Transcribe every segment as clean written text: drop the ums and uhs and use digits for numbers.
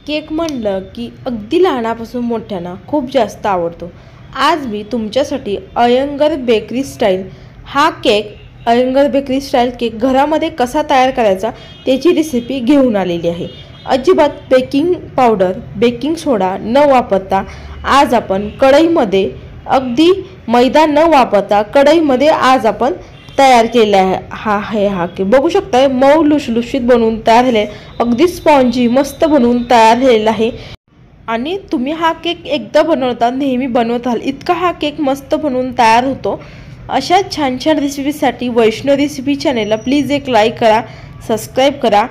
Cake म्हणलं की अगदी लहानापासून मोठ्यांना खूप जास्त आवडतो। आज मी तुमच्यासाठी अयंगर बेकरी स्टाईल केक घरामध्ये कसा तयार करायचा त्याची रेसिपी घेऊन आलेली आहे। अजिबात बेकिंग पावडर बेकिंग सोडा न वापरता आज आपण कढईमध्ये अगदी मैदा न वापरता कढईमध्ये आज आपण तयार केला आहे। हा केक बघू शकता मऊ लुसलुशीत बनवून तयार झाले, अगदी स्पॉन्जी मस्त बनवून तयार झालेला आहे। आणि तुम्ही हा केक एकदा बनवता नेहमी बनवत राहाल इतका हा केक मस्त बनवून तयार होतो। अशा छान छान रेसिपीसाठी वैष्णव रेसिपी चॅनेलला प्लीज एक लाईक करा, सबस्क्राईब करा,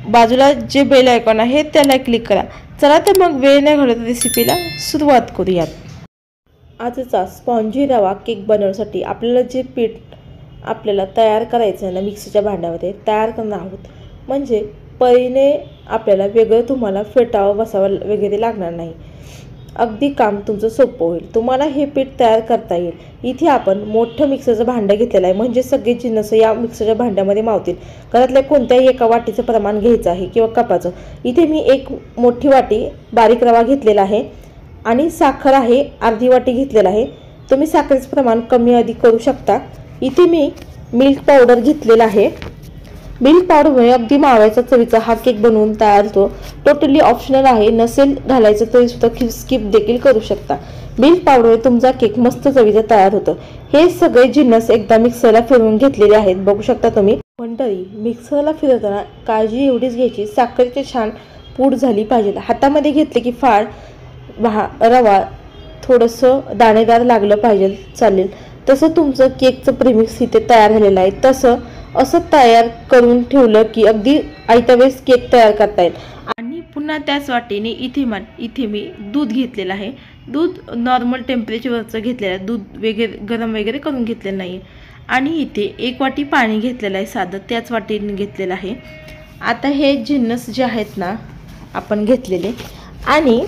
बाजूला जे बेल आयकॉन आहे त्याला क्लिक करा। चला तर मग वेळ न घालवता रेसिपीला सुरुवात करूयात। आजचा स्पॉन्जी रवा केक बनवण्यासाठी आपल्याला जे पीठ आपल्याला तयार करायचं आहे ना मिक्सरच्या भांड्यामध्ये तयार करणार आहोत, म्हणजे परीने आपल्याला वेगळं तुम्हाला फेटावं बसावं वगैरे लागणार नाही। अगदी काम तुमचं सोपं होईल, तुम्हाला हे पीठ तयार करता येईल। इथे आपण मोठं मिक्सरचं भांडं घेतलेलं आहे, म्हणजे सगळे जिन्नस या मिक्सरच्या भांड्यामध्ये मावतील। घरातल्या कोणत्याही एका वाटीचं प्रमाण घ्यायचं आहे किंवा कपाचं। इथे मी एक मोठी वाटी बारीक रवा घेतलेला आहे आणि साखर आहे अर्धी वाटी घेतलेला आहे। तुम्ही साखरेचं प्रमाण कमी अधिक करू शकता। इथे मी मिल्क पावडर घेतलेला आहे। मिल्क पावडरमुळे अगदी माव्याचा चवीचा हा केक बनवून तयार होतो। टोटली ऑप्शनल आहे, नसेल घालायचं तरी सुद्धा स्किप देखील करू शकता। मिल्क पावडरमुळे तुमचा केक मस्त चवीचा तयार होतो। हे सगळे जिन्नस एकदा मिक्सरला फिरवून घेतलेले आहेत, बघू शकता तुम्ही। मंडळी मिक्सरला फिरवताना काळजी एवढीच घ्यायची साखरेची छान पूड झाली पाहिजे। हातामध्ये घेतले की फार रवा थोडंसं दाणेदार लागलं पाहिजे चालेल, तसं तुमचं केकचं प्रीमिक्स इथे तयार झालेलं आहे। तसं असं तयार करून ठेवलं की अगदी आयत्या वेळेस केक तयार करता येईल। आणि पुन्हा त्याच वाटीने इथे मी दूध घेतलेलं आहे। दूध नॉर्मल टेम्परेचरवरचं घेतलेलं आहे, दूध वगैरे गरम वगैरे करून घेतलेलं नाही। आणि इथे एक वाटी पाणी घेतलेलं आहे साधं, त्याच वाटीने घेतलेलं आहे। आता हे जिन्नस जे आहेत ना आपण घेतलेले आणि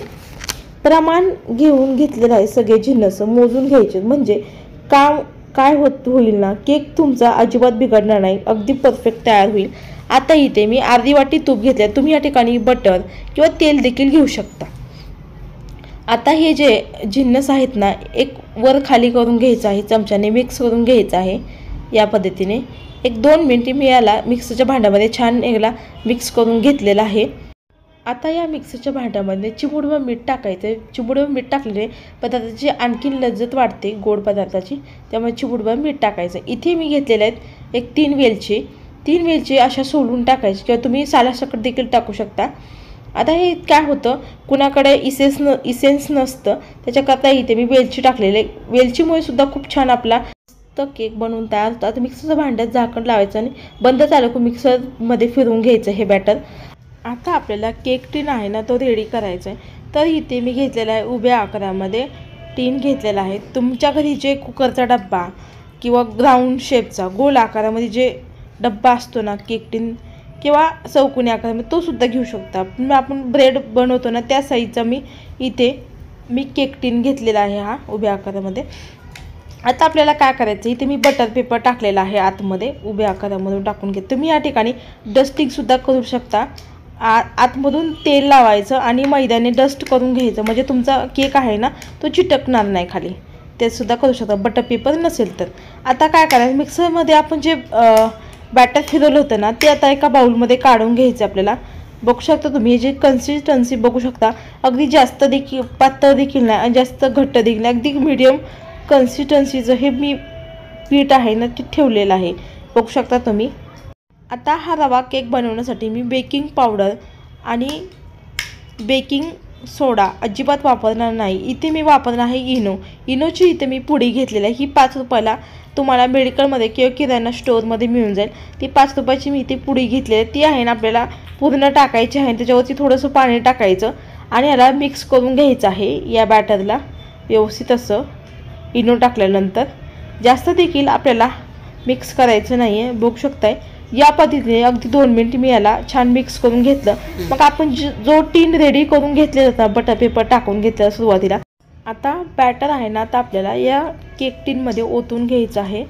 प्रमाण घेऊन घेतलेलं आहे, सगळे जिन्नस मोजून घ्यायचे, म्हणजे काय होईल ना केक तुमचा अजिबात बिघडणार नाही, अगदी परफेक्ट तयार होईल। आता इथे मी अर्धी वाटी तूप घेतले, तुम्ही या ठिकाणी बटर किंवा तेल देखील घेऊ शकता। आता हे जे जिन्नस आहेत ना एक वर खाली करून घ्यायचं आहे, चमच्याने मिक्स करून घ्यायचं आहे। या पद्धतीने एक 2 मिनिटे मी याला मिक्सरच्या भांड्यामध्ये छान एकला मिक्स करून घेतलेला आहे। आता या मिक्सरच्या भांड्यामध्ये चिमूटभर मीठ टाकायचं। चिमूटभर मीठ टाकलेले पदार्थाची आणखीन लज्जत वाढते गोड पदार्थाची, त्यामुळे चिमूटभर मीठ टाकायचं। इथे मी घेतलेले आहेत एक 3 वेलची अशा सोलून टाकायची किंवा तुम्ही सालासकट देखील टाकू शकता। आता हे काय होतं कुणाकडे इसेन्स नसतं त्याच्याकरता इथे मी वेलची टाकलेले, वेलचीमुळे सुद्धा खूप छान आपला मस्त केक बनवून तयार होतो। आता मिक्सरच्या भांड्यात झाकण लावायचं आणि बंद झालं की मिक्सरमध्ये फिरवून घ्यायचं हे बॅटर। आता आपल्याला केक टीन आहे ना तो रेडी करायचा आहे, तर इथे मी घेतलेला आहे उभ्या आकारामध्ये टीन घेतलेला आहे। तुमच्या घरी जे कुकरचा डब्बा किंवा ग्राउंड शेपचा गोल आकारामध्ये जे डब्बा असतो ना केक टीन किंवा चौकोनी आकारामध्ये तो सुद्धा घेऊ शकता। आपण ब्रेड बनवतो ना त्या साईजचा मी केक टीन घेतलेला आहे हा उभ्या आकारामध्ये। आता आपल्याला काय करायचं, इथे मी बटर पेपर टाकलेला आहे आतमध्ये उभ्या आकारामधून टाकून घेते। तुम्ही या ठिकाणी डस्टिंग सुद्धा करू शकता, आतमधून तेल लावायचं आणि मैद्याने डस्ट करून घ्यायचं, म्हणजे तुमचा केक आहे ना तो चिटकणार नाही खाली, ते सुद्धा करू शकता बटर पेपर नसेल तर। आता काय करायचं मिक्सरमध्ये आपण जे बॅटर फिरवलं होतं ना ते आता एका बाउलमध्ये काढून घ्यायचं आपल्याला। बघू शकता तुम्ही जे कन्सिस्टन्सी बघू शकता, अगदी जास्त देखील पातळ देखील नाही आणि जास्त घट्ट देखील नाही, अगदी मीडियम कन्सिस्टन्सीचं हे मी पीठ आहे ना ते ठेवलेलं आहे, बघू शकता तुम्ही। आता हा रवा केक बनवण्यासाठी मी बेकिंग पावडर आणि बेकिंग सोडा अजिबात वापरणार नाही। इथे मी वापरणार आहे इनोची इथे मी पुडी घेतलेली आहे। ही 5 रुपयाला तुम्हाला मेडिकलमध्ये किंवा किराणा स्टोअरमध्ये मिळून जाईल। ती 5 रुपयाची मी इथे पुडी घेतलेली आहे, ती आहे ना आपल्याला पूर्ण टाकायची आहे। त्याच्यावरती थोडंसं पाणी टाकायचं आणि याला मिक्स करून घ्यायचं आहे या बॅटरला व्यवस्थित असं। इनो टाकल्यानंतर जास्त देखील आपल्याला मिक्स करायचं नाही आहे, बघू शकताय। या पद्धतीने अगदी 2 मिनिट मी याला छान मिक्स करून घेतलं। मग आपण जो टीन रेडी करून घेतलेला होता बटर पेपर टाकून घेतला सुरुवातीला, आता बॅटर आहे ना आता आपल्याला या केक टीनमध्ये ओतून घ्यायचं आहे।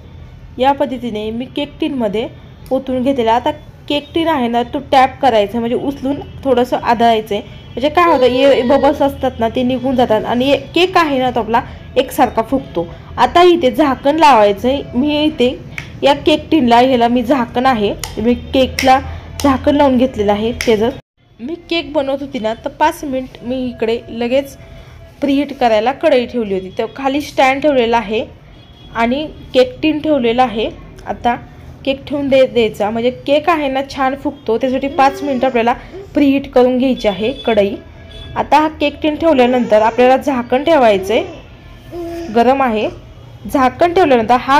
या पद्धतीने मी केक टीनमध्ये ओतून घेतलेला। आता केक टीन आहे ना तो टॅप करायचा, म्हणजे उचलून थोडंसं आदळायचं आहे। म्हणजे काय होतं, हे बबल्स असतात ना ते निघून जातात आणि केक आहे ना तो आपला एकसारखा फुगतो. आता इथे झाकण लावायचं आहे. मी इथे या केक टिनला ह्याला मी झाकण आहे, मी केकला झाकण लावून घेतलेलं आहे. त्याचं मी केक बनवत होती ना तर 5 मिनिट मी इकडे लगेच प्रीहीट करायला कढई ठेवली होती. तर खाली स्टँड ठेवलेला आहे आणि केक टिन ठेवलेला आहे. आता केक ठेवून द्यायचा म्हणजे केक आहे ना छान फुगतो. त्यासाठी 5 मिनिट आपल्याला प्रीहीट करून घ्यायची आहे कढई. आता हा केक टिन ठेवल्यानंतर आपल्याला झाकण ठेवायचं आहे, गरम आहे. झाकण ठेवल्यानंतर हा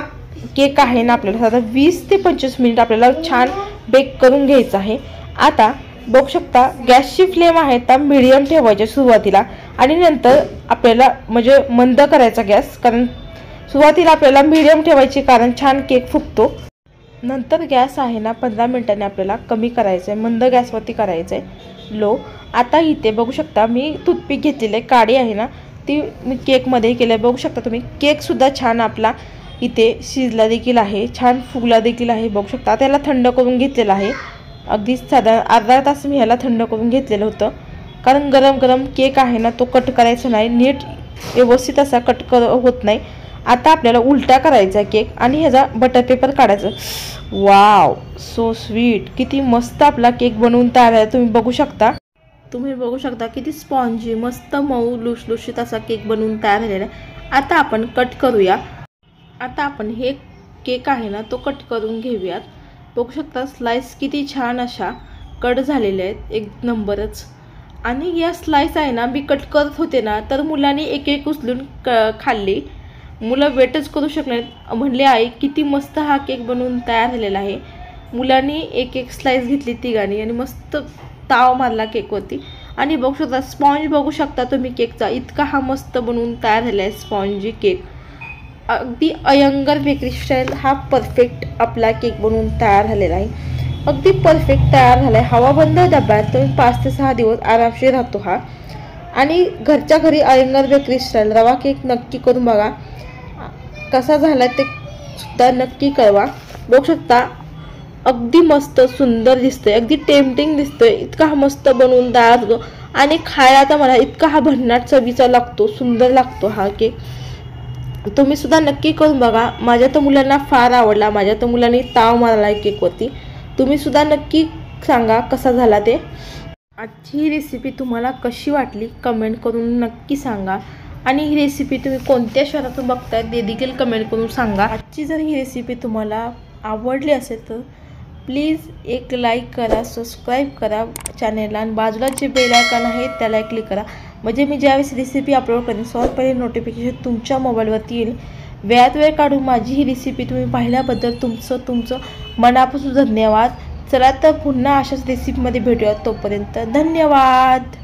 केक आहे ना आपल्याला साधा 20 ते 25 मिनिट आपल्याला छान बेक करून घ्यायचं आहे. आता बघू शकता गॅसची फ्लेम आहे तर मीडियम ठेवायची सुरुवातीला आणि नंतर आपल्याला म्हणजे मंद करायचा गॅस, कारण सुरुवातीला आपल्याला मीडियम ठेवायची कारण छान केक फुगतो. नंतर गॅस आहे ना 15 मिनिटांनी आपल्याला कमी करायचं आहे, मंद गॅसवरती करायचं आहे, लो. आता इथे बघू शकता मी टूथपिक घेतलेली आहे, काडी आहे ना ती मी केकमध्ये केलं आहे. बघू शकता तुम्ही केकसुद्धा छान आपला इथे शिजला देखील आहे, छान फुगला देखील आहे. बघू शकता त्याला थंड करून घेतलेलं आहे. अगदी साधारण अर्धा तास मी ह्याला थंड करून घेतलेलं होतं, कारण गरम गरम केक आहे ना तो कट करायचा नाही, नीट व्यवस्थित असा कट होत नाही. आता आपल्याला उलटा करायचा आहे केक आणि ह्याचा बटर पेपर काढायचं. वाव, सो स्वीट, किती मस्त आपला केक बनवून तयार आहे. तुम्ही बघू शकता किती स्पॉन्जी मस्त मऊ लुसलुशीत असा केक बनवून तयार झालेला आहे. आता आपण कट करूया. आता आपण हे केक आहे ना तो कट करून घेऊयात. बघू शकता स्लाइस किती छान अशा कट झालेल्या आहेत, एक नंबरच. आणि या स्लाइस आहे ना मी कट करत होते ना तर मुलांनी एक एक उचलून खाल्ली. मुलं वेटच करू शकले नाहीत, म्हणले आई किती मस्त हा केक बनवून तयार झालेला आहे. मुलांनी एक एक स्लाइस घेतली तिघांनी आणि मस्त ताव मारला केकवरती. आणि बघू शकता स्पॉन्ज बघू शकता तुम्ही केकचा, इतका हा मस्त बनवून तयार झालेला आहे स्पॉन्जी केक. अगदी अयंगर बेकरी स्टाईल हा परफेक्ट आपला केक बनवून तयार झालेला आहे, अगदी परफेक्ट तयार झाला आहे. हवाबंद डब्यात तुम्ही 5 ते 6 दिवस आरामशीर राहतो हा. आणि घरच्या घरी अयंगर बेकरी स्टाईल रवा केक नक्की करून बघा, कसा झाला ते सुद्धा नक्की कळवा. बघू शकता अगदी मस्त सुंदर दिसतोय, अगदी टेम्पटिंग दिसतोय, इतका हा मस्त बनवून तयार होतो. आणि खायला तर मला इतका हा भन्नाट चवीचा लागतो, सुंदर लागतो हा केक. तुम्ही सुद्धा नक्की करून बघा. माझ्या तर मुलांना फार आवडला, माझ्या तर मुलांनी ताव मारला आहे केकवरती. तुम्ही सुद्धा नक्की सांगा कसा झाला ते. आजची ही रेसिपी तुम्हाला कशी वाटली कमेंट करून नक्की सांगा. आणि ही रेसिपी तुम्ही कोणत्या शहरातून बघताय ते देखील कमेंट करून सांगा. आजची जर ही रेसिपी तुम्हाला आवडली असेल तर प्लीज एक लाईक करा, सबस्क्राईब करा चॅनेलला आणि बाजूला जे बेल आयकॉन आहे त्याला क्लिक करा, म्हणजे मी ज्यावेळेस रेसिपी अपलोड करेन सर्वात पहिले नोटिफिकेशन तुमच्या मोबाईलवरती येईल. वेळात वेळ काढून माझी ही रेसिपी तुम्ही पाहिल्याबद्दल तुमचं मनापासून धन्यवाद. चला तर पुन्हा अशाच रेसिपीमध्ये भेटूया, तोपर्यंत धन्यवाद.